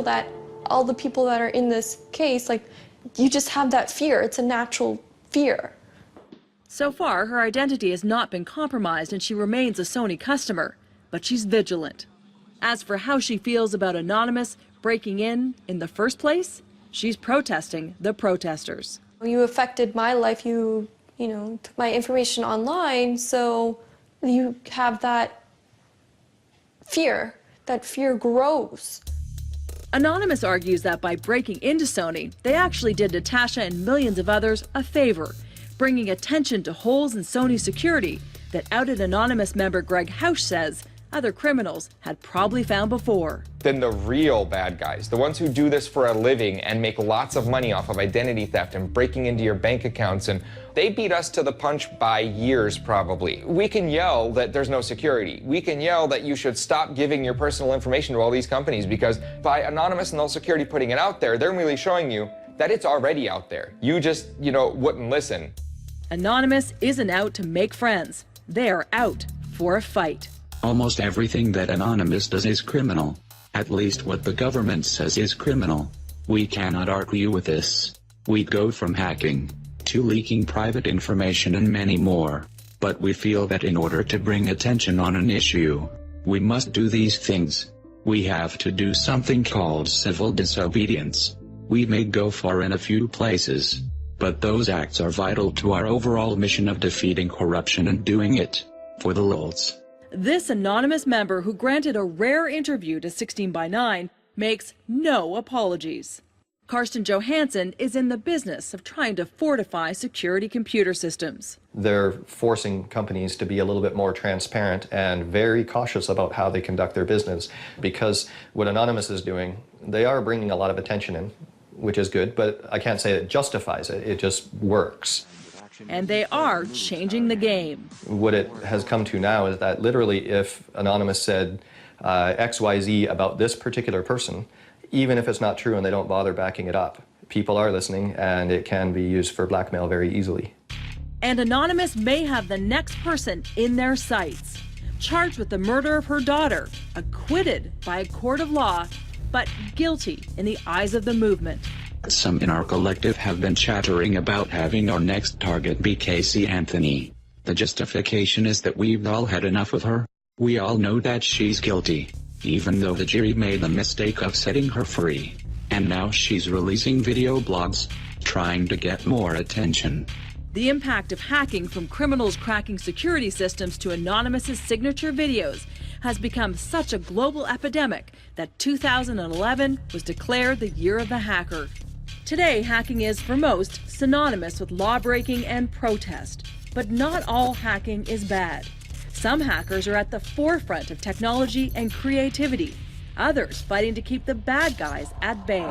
That all the people that are in this case, like, you just have that fear. It's a natural fear. So far, her identity has not been compromised and she remains a Sony customer, but she's vigilant. As for how she feels about Anonymous breaking in the first place, she's protesting the protesters. You affected my life, you took my information online, so you have that fear. That fear grows. Anonymous argues that by breaking into Sony, they actually did Natasha and millions of others a favor, bringing attention to holes in Sony's security that outed Anonymous member Greg Hausch says other criminals had probably found before. Then the real bad guys, the ones who do this for a living and make lots of money off of identity theft and breaking into your bank accounts, and they beat us to the punch by years probably. We can yell that there's no security. We can yell that you should stop giving your personal information to all these companies, because by Anonymous and No Security putting it out there, they're really showing you that it's already out there. You just, wouldn't listen. Anonymous isn't out to make friends. They're out for a fight. Almost everything that Anonymous does is criminal. At least what the government says is criminal. We cannot argue with this. We go from hacking to leaking private information and many more. But we feel that in order to bring attention on an issue, we must do these things. We have to do something called civil disobedience. We may go far in a few places, but those acts are vital to our overall mission of defeating corruption and doing it for the lulz. This Anonymous member, who granted a rare interview to 16 by 9, makes no apologies. Karsten Johansson is in the business of trying to fortify security computer systems. They're forcing companies to be a little bit more transparent and very cautious about how they conduct their business, because what Anonymous is doing, they are bringing a lot of attention in, which is good, but I can't say it justifies it. It just works. And they are changing the game. What it has come to now is that literally if Anonymous said XYZ about this particular person, even if it's not true and they don't bother backing it up, people are listening and it can be used for blackmail very easily. And Anonymous may have the next person in their sights. Charged with the murder of her daughter, acquitted by a court of law, but guilty in the eyes of the movement. Some in our collective have been chattering about having our next target be Casey Anthony. The justification is that we've all had enough of her. We all know that she's guilty, even though the jury made the mistake of setting her free. And now she's releasing video blogs, trying to get more attention. The impact of hacking, from criminals cracking security systems to Anonymous's signature videos, has become such a global epidemic that 2011 was declared the year of the hacker. Today, hacking is, for most, synonymous with law-breaking and protest. But not all hacking is bad. Some hackers are at the forefront of technology and creativity, others fighting to keep the bad guys at bay.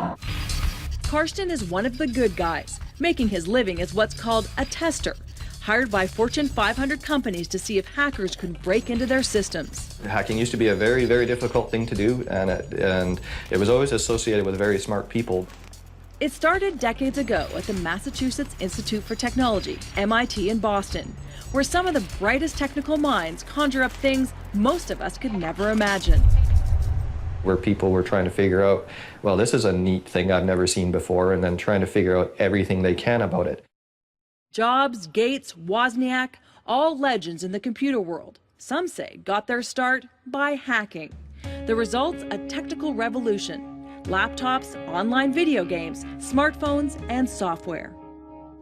Karsten is one of the good guys, making his living as what's called a tester, hired by Fortune 500 companies to see if hackers could break into their systems. Hacking used to be a very, very difficult thing to do, and it was always associated with very smart people. It started decades ago at the Massachusetts Institute for Technology, MIT in Boston, where some of the brightest technical minds conjure up things most of us could never imagine. Where people were trying to figure out, well, this is a neat thing I've never seen before, and then trying to figure out everything they can about it. Jobs, Gates, Wozniak, all legends in the computer world. Some say got their start by hacking. The results, a technical revolution. Laptops, online video games, smartphones, and software.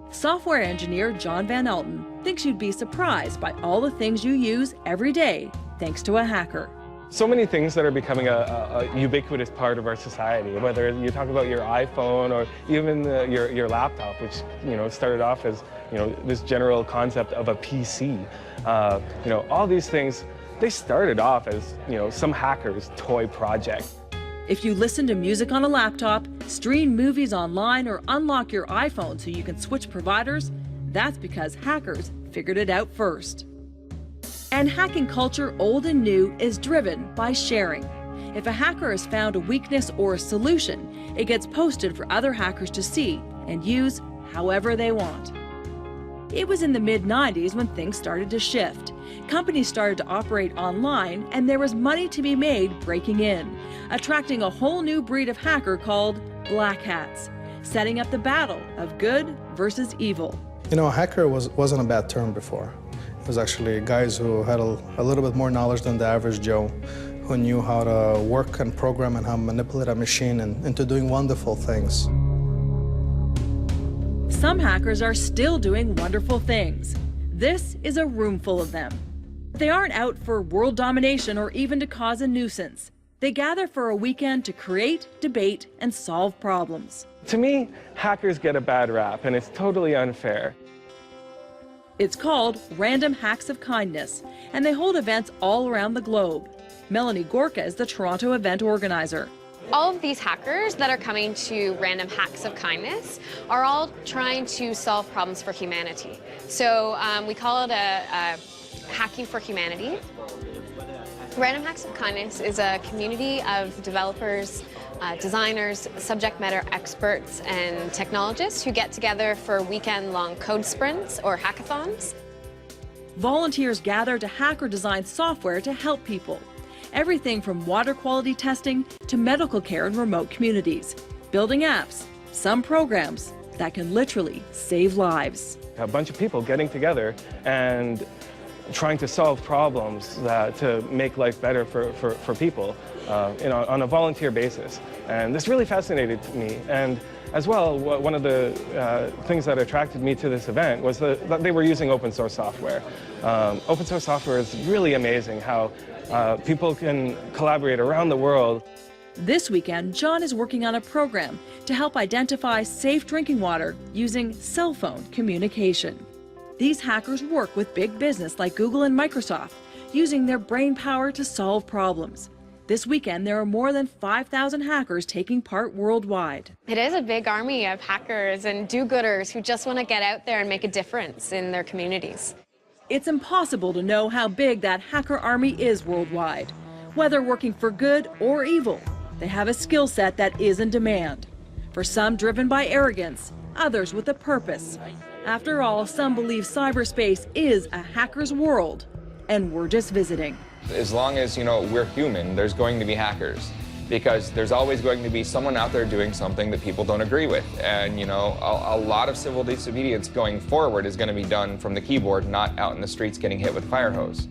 Software engineer John Van Alten thinks you'd be surprised by all the things you use every day thanks to a hacker. So many things that are becoming a ubiquitous part of our society, whether you talk about your iPhone or even your laptop, which started off as this general concept of a PC. All these things, they started off as some hacker's toy project. If you listen to music on a laptop, stream movies online, or unlock your iPhone so you can switch providers, that's because hackers figured it out first. And hacking culture, old and new, is driven by sharing. If a hacker has found a weakness or a solution, it gets posted for other hackers to see and use however they want. It was in the mid-90s when things started to shift. Companies started to operate online, and there was money to be made breaking in, attracting a whole new breed of hacker called black hats, setting up the battle of good versus evil. You know, a hacker wasn't a bad term before. It was actually guys who had a little bit more knowledge than the average Joe, who knew how to work and program and how to manipulate a machine into doing wonderful things. Some hackers are still doing wonderful things. This is a room full of them. They aren't out for world domination or even to cause a nuisance. They gather for a weekend to create, debate, and solve problems. To me, hackers get a bad rap, and it's totally unfair. It's called Random Hacks of Kindness, and they hold events all around the globe. Melanie Gorka is the Toronto event organizer. All of these hackers that are coming to Random Hacks of Kindness are all trying to solve problems for humanity. So we call it a Hacking for Humanity. Random Hacks of Kindness is a community of developers, designers, subject matter experts, and technologists who get together for weekend-long code sprints or hackathons. Volunteers gather to hack or design software to help people. Everything from water quality testing to medical care in remote communities. Building apps, some programs that can literally save lives. A bunch of people getting together and trying to solve problems to make life better for people on a volunteer basis. And this really fascinated me. And as well, one of the things that attracted me to this event was that they were using open source software. Open source software is really amazing how people can collaborate around the world. This weekend, John is working on a program to help identify safe drinking water using cell phone communication. These hackers work with big business like Google and Microsoft, using their brain power to solve problems. This weekend, there are more than 5,000 hackers taking part worldwide. It is a big army of hackers and do-gooders who just want to get out there and make a difference in their communities. It's impossible to know how big that hacker army is worldwide. Whether working for good or evil, they have a skill set that is in demand. For some driven by arrogance, others with a purpose. After all, some believe cyberspace is a hacker's world, and we're just visiting. As long as, we're human, there's going to be hackers, because there's always going to be someone out there doing something that people don't agree with. And, a lot of civil disobedience going forward is going to be done from the keyboard, not out in the streets getting hit with a fire hose.